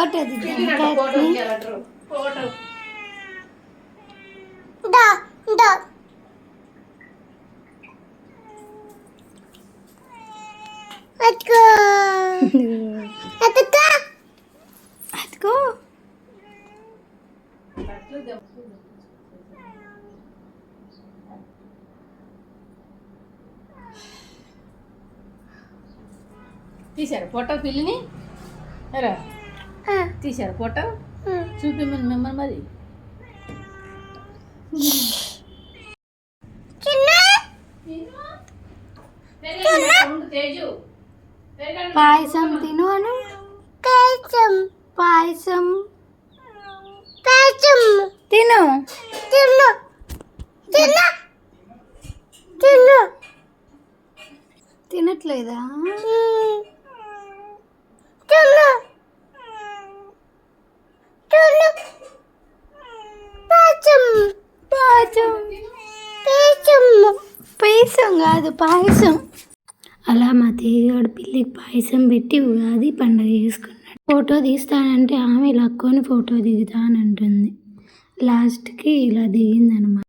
Photo అతుకో తీసారు photo పిల్లిని రా తీసారు ఫోటో చూపిమ్మని మిమ్మల్ని మరి పాయసం తిను అను పాయసం తిను తినట్లేదా పాయసం కాదు పాయసం. అలా మా తేగాడు పిల్లికి పాయసం పెట్టి ఉగాది పండుగ చేసుకున్నాడు. ఫోటో తీస్తానంటే ఆమె లక్కొని ఫోటో దిగుతానంటుంది. లాస్ట్కి ఇలా దిగిందనమాట.